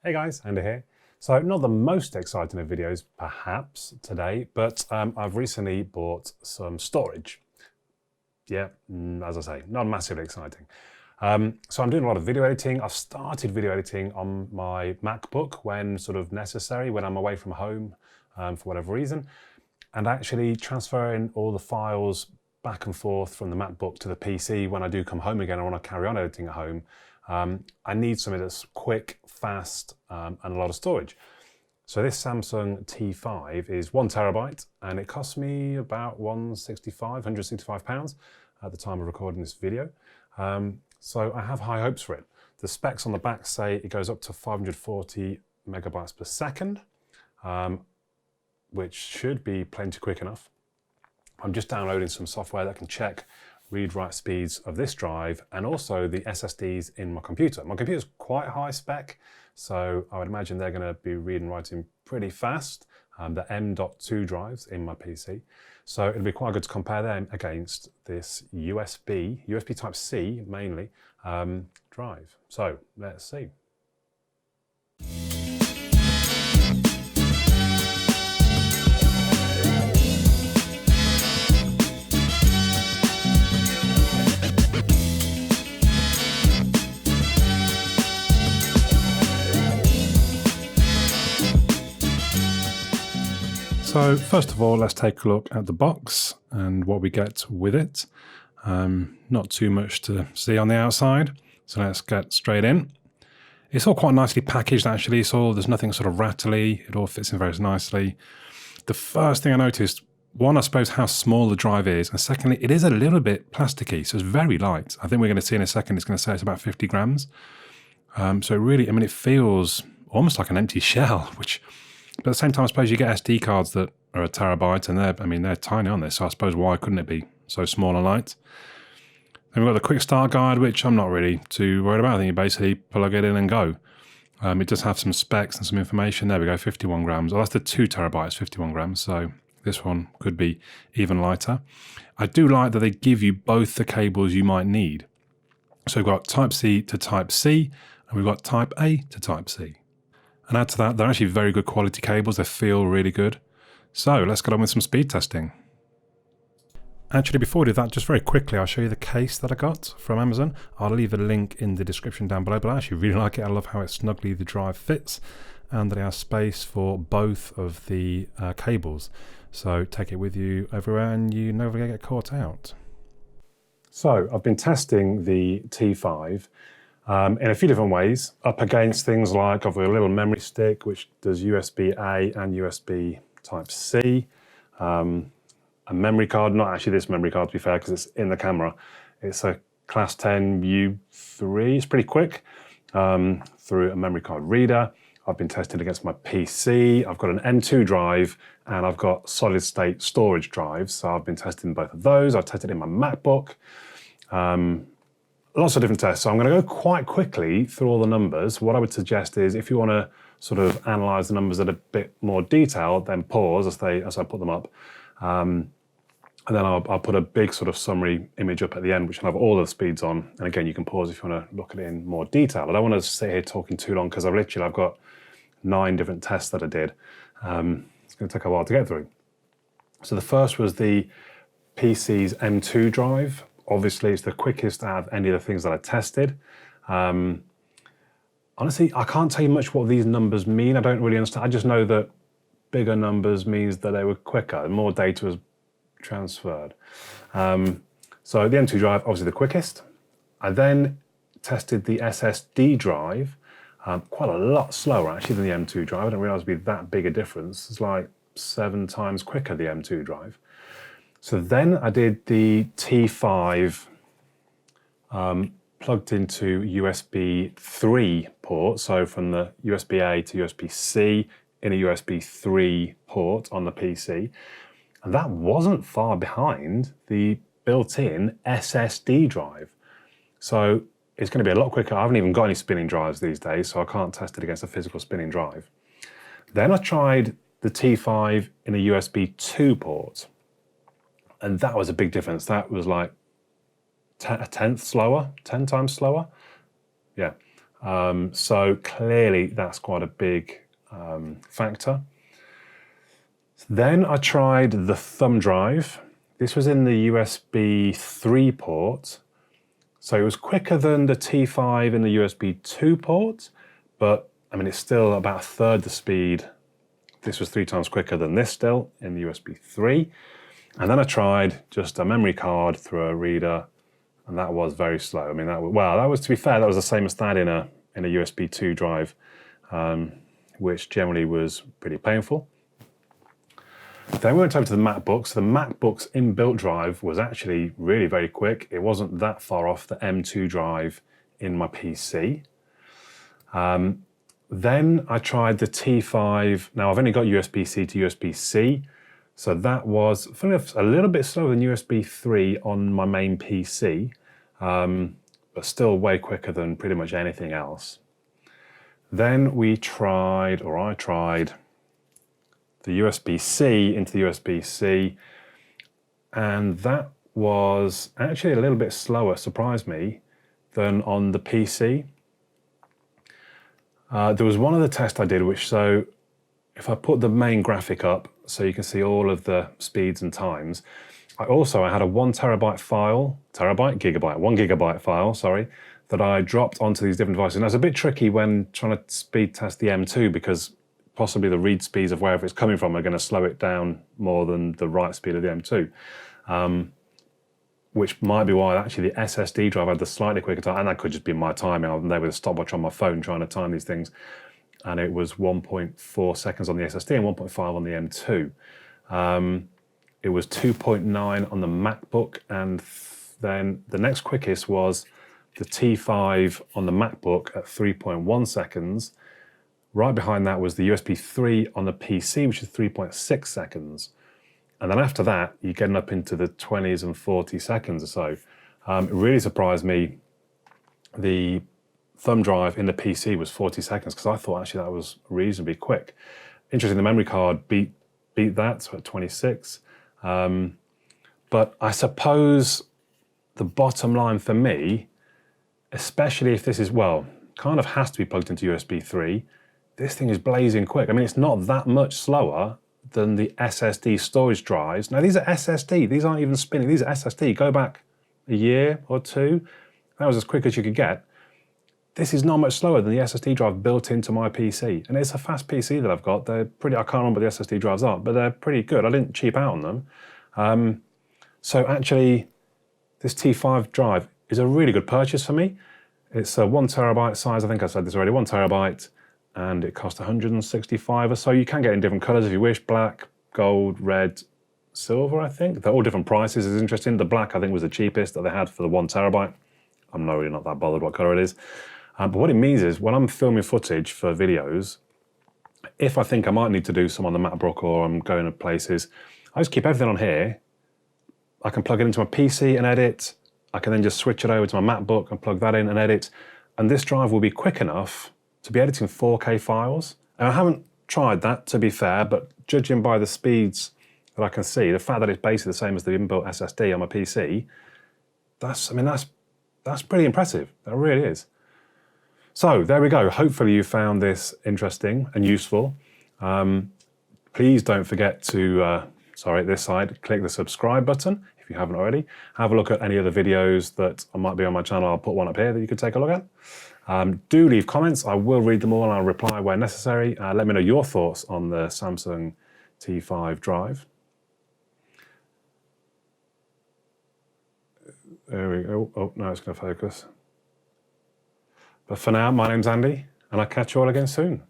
Hey guys, Andy here. So not the most exciting of videos perhaps today, but I've recently bought some storage. Yeah, as I say, not massively exciting. So I'm doing a lot of video editing. I've started video editing on my MacBook when sort of necessary, when I'm away from home for whatever reason, and actually transferring all the files back and forth from the MacBook to the PC when I do come home again. I want to carry on editing at home. I need something that's quick, fast, and a lot of storage. So this Samsung T5 is 1 terabyte, and it cost me about £165 at the time of recording this video. So I have high hopes for it. The specs on the back say it goes up to 540 megabytes per second, which should be plenty quick enough. I'm just downloading some software that can check read-write speeds of this drive and also the SSDs in my computer. My computer's quite high spec, so I would imagine they're going to be reading and writing pretty fast. The M.2 drives in my PC. So it'll be quite good to compare them against this USB Type-C mainly, drive. So let's see. So first of all, let's take a look at the box and what we get with it. Not too much to see on the outside, so let's get straight in. It's all quite nicely packaged actually, so there's nothing sort of rattly, it all fits in very nicely. The first thing I noticed, one, I suppose how small the drive is, and secondly, it is a little bit plasticky, so it's very light. I think we're going to see in a second, it's going to say it's about 50 grams. So really, I mean, it feels almost like an empty shell, which... But at the same time, I suppose you get SD cards that are a terabyte, and they're tiny on this. So I suppose why couldn't it be so small and light? Then we've got the quick start guide, which I'm not really too worried about. I think you basically plug it in and go. It does have some specs and some information. There we go, 51 grams. Oh, that's the 2 terabytes, 51 grams. So this one could be even lighter. I do like that they give you both the cables you might need. So we've got Type-C to Type-C, and we've got Type-A to Type-C. And add to that, they're actually very good quality cables. They feel really good. So let's get on with some speed testing. Actually, before we do that, just very quickly, I'll show you the case that I got from Amazon. I'll leave a link in the description down below, but I actually really like it. I love how snugly the drive fits and that it has space for both of the cables. So take it with you everywhere and you never get caught out. So I've been testing the T5 in a few different ways, up against things like I've got a little memory stick which does USB-A and USB Type-C, a memory card, not actually this memory card to be fair because it's in the camera, it's a Class 10 U3, it's pretty quick, through a memory card reader. I've been testing against my PC, I've got an M.2 drive and I've got solid state storage drives, so I've been testing both of those. I've tested in my MacBook. Lots of different tests, so I'm going to go quite quickly through all the numbers. What I would suggest is if you want to sort of analyse the numbers at a bit more detail, then pause as I put them up. And then I'll put a big sort of summary image up at the end, which will have all the speeds on. And again, you can pause if you want to look at it in more detail. I don't want to sit here talking too long because I've got 9 different tests that I did. It's going to take a while to get through. So the first was the PC's M.2 drive. Obviously, it's the quickest out of any of the things that I tested. Honestly, I can't tell you much what these numbers mean. I don't really understand. I just know that bigger numbers means that they were quicker and more data was transferred. So the M.2 drive, obviously the quickest. I then tested the SSD drive, quite a lot slower actually than the M.2 drive. I didn't realize it'd be that big a difference. It's like 7 times quicker, the M.2 drive. So then I did the T5 plugged into USB 3 port, so from the USB-A to USB-C in a USB 3 port on the PC. And that wasn't far behind the built-in SSD drive. So it's going to be a lot quicker. I haven't even got any spinning drives these days, so I can't test it against a physical spinning drive. Then I tried the T5 in a USB 2 port. And that was a big difference. That was like a tenth slower, 10 times slower. Yeah. So clearly that's quite a big factor. Then I tried the thumb drive. This was in the USB 3 port. So it was quicker than the T5 in the USB 2 port, but I mean, it's still about a third the speed. This was 3 times quicker than this still in the USB 3. And then I tried just a memory card through a reader, and that was very slow. I mean, that was, to be fair, that was the same as that in a USB 2 drive, which generally was pretty painful. Then we went over to the MacBooks. The MacBook's inbuilt drive was actually really very quick. It wasn't that far off the M2 drive in my PC. Then I tried the T5. Now I've only got USB-C to USB-C, so that was a little bit slower than USB 3 on my main PC, but still way quicker than pretty much anything else. Then I tried the USB-C into the USB-C, and that was actually a little bit slower, surprised me, than on the PC. There was one other test I did, so if I put the main graphic up so you can see all of the speeds and times, I had a 1 gigabyte file, that I dropped onto these different devices. And that's a bit tricky when trying to speed test the M2 because possibly the read speeds of wherever it's coming from are going to slow it down more than the write speed of the M2. Which might be why actually the SSD drive had the slightly quicker time, and that could just be my timing. I was there with a stopwatch on my phone trying to time these things, and it was 1.4 seconds on the SSD and 1.5 on the M2. It was 2.9 on the MacBook, and then the next quickest was the T5 on the MacBook at 3.1 seconds. Right behind that was the USB 3 on the PC, which is 3.6 seconds. And then after that, you're getting up into the 20s and 40 seconds or so. It really surprised me. The thumb drive in the PC was 40 seconds because I thought actually that was reasonably quick. Interesting, the memory card beat that, so at 26. But I suppose the bottom line for me, especially if this is, kind of has to be plugged into USB 3, this thing is blazing quick. I mean, it's not that much slower than the SSD storage drives. Now, these are SSD. These aren't even spinning. These are SSD. Go back a year or two. That was as quick as you could get. This is not much slower than the SSD drive built into my PC. And it's a fast PC that I've got. They're pretty, I can't remember what the SSD drives are, but they're pretty good. I didn't cheap out on them. So actually, this T5 drive is a really good purchase for me. It's a 1 terabyte size. I think I said this already, 1 terabyte. And it cost 165 or so. You can get in different colors if you wish, black, gold, red, silver, I think. They're all different prices, it's interesting. The black, I think, was the cheapest that they had for the 1 terabyte. I'm really not that bothered what color it is. But what it means is when I'm filming footage for videos, if I think I might need to do some on the MacBook or I'm going to places, I just keep everything on here. I can plug it into my PC and edit. I can then just switch it over to my MacBook and plug that in and edit. And this drive will be quick enough to be editing 4K files. And I haven't tried that, to be fair, but judging by the speeds that I can see, the fact that it's basically the same as the inbuilt SSD on my PC, that's pretty impressive. That really is. So there we go. Hopefully you found this interesting and useful. Please don't forget to, this side, click the subscribe button if you haven't already. Have a look at any other videos that might be on my channel. I'll put one up here that you could take a look at. Do leave comments. I will read them all and I'll reply where necessary. Let me know your thoughts on the Samsung T5 drive. There we go. Oh, now it's going to focus. But for now, my name's Andy, and I'll catch you all again soon.